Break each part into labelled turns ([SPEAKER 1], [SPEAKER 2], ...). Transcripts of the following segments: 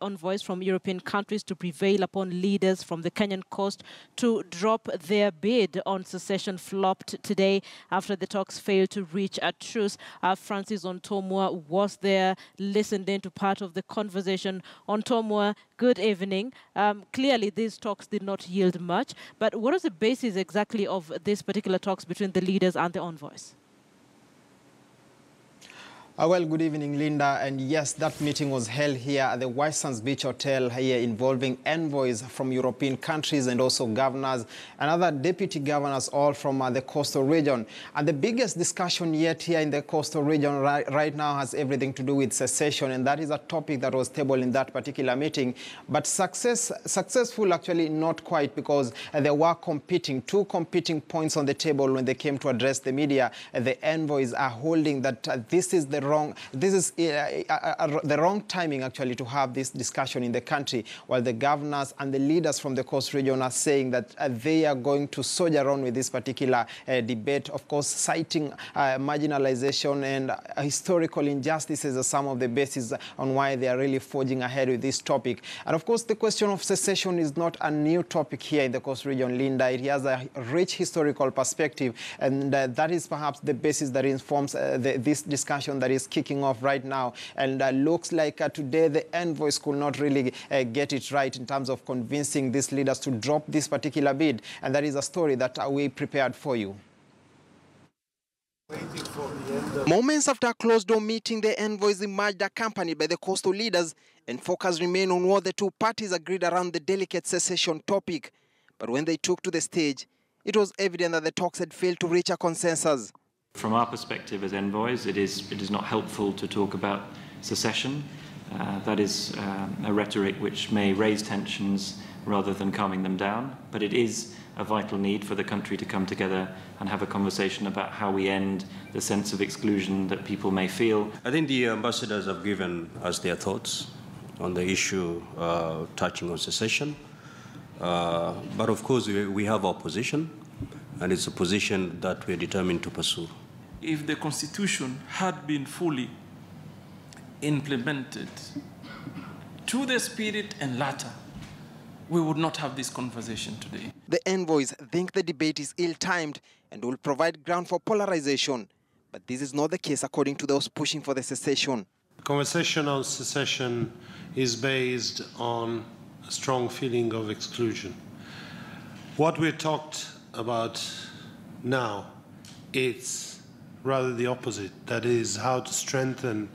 [SPEAKER 1] envoys from European countries to prevail upon leaders from the Kenyan coast to drop their bid on secession flopped today after the talks failed to reach a truce. Francis Ontomwa was there, listened in to part of the conversation. Ontomwa, good evening. Clearly, these talks did not yield much, but what is the basis exactly of these particular talks between the leaders and the envoys?
[SPEAKER 2] Well, good evening, Linda. And yes, that meeting was held here at the White Sands Beach Hotel here, involving envoys from European countries and also governors and other deputy governors, all from the coastal region. And the biggest discussion yet here in the coastal region right now has everything to do with secession, and that is a topic that was tabled in that particular meeting. But successful actually not quite, because there were two competing points on the table when they came to address the media. The envoys are holding that this is the wrong timing actually to have this discussion in the country, while the governors and the leaders from the coast region are saying that they are going to soldier on with this particular debate, of course citing marginalization and historical injustices as some of the bases on why they are really forging ahead with this topic. And of course the question of secession is not a new topic here in the coast region, Linda. It has a rich historical perspective, and that is perhaps the basis that informs this discussion that is kicking off right now. And looks like today the envoys could not really get it right in terms of convincing these leaders to drop this particular bid. And that is a story that we prepared for you. Moments after a closed-door meeting, the envoys emerged accompanied by the coastal leaders, and focus remained on what the two parties agreed around the delicate secession topic. But when they took to the stage, it was evident that the talks had failed to reach a consensus.
[SPEAKER 3] From our perspective as envoys, it is not helpful to talk about secession. That is a rhetoric which may raise tensions rather than calming them down, but it is a vital need for the country to come together and have a conversation about how we end the sense of exclusion that people may feel.
[SPEAKER 4] I think the ambassadors have given us their thoughts on the issue touching on secession, but of course we have our position, and it's a position that we're determined to pursue.
[SPEAKER 5] If the Constitution had been fully implemented to the spirit and letter, we would not have this conversation today.
[SPEAKER 2] The envoys think the debate is ill-timed and will provide ground for polarization. But this is not the case according to those pushing for the secession.
[SPEAKER 6] The conversation on secession is based on a strong feeling of exclusion. What we talked about now, it's rather the opposite. That is how to strengthen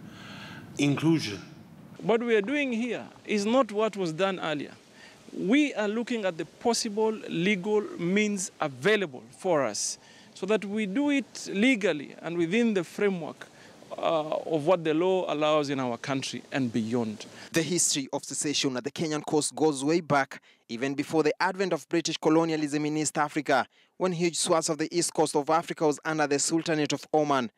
[SPEAKER 6] inclusion.
[SPEAKER 5] What we are doing here is not what was done earlier. We are looking at the possible legal means available for us so that we do it legally and within the framework of what the law allows in our country and beyond.
[SPEAKER 2] The history of secession at the Kenyan coast goes way back, even before the advent of British colonialism in East Africa, when huge swaths of the east coast of Africa was under the Sultanate of Oman.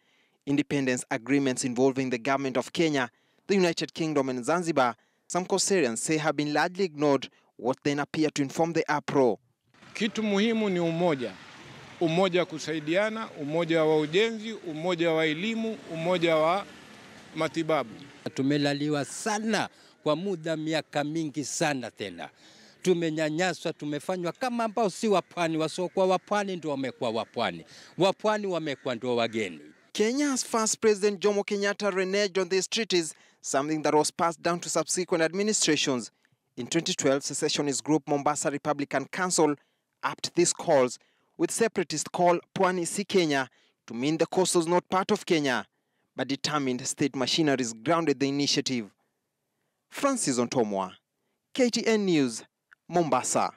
[SPEAKER 2] Independence agreements involving the government of Kenya, the United Kingdom and Zanzibar, some coastarians say have been largely ignored, what then appear to inform the uproar.
[SPEAKER 7] Kitu muhimu ni umoja. Umoja kusaidiana, umoja wa ujenzi, umoja wa elimu, umoja wa matibabu.
[SPEAKER 8] Tumelaliwa sana kwa muda miaka mingi sana tena. Tumenyanyaswa, tumefanywa kama ambao si wapwani, wasiokuwa wapwani ndio wamekuwa wapwani. Wapwani wamekuwa ndio wageni.
[SPEAKER 2] Kenya's first President Jomo Kenyatta reneged on these treaties, something that was passed down to subsequent administrations. In 2012, secessionist group Mombasa Republican Council upped these calls, with separatists call Pwani si Kenya to mean the coast was not part of Kenya, but determined state machineries grounded the initiative. Francis Ontomwa, KTN News, Mombasa.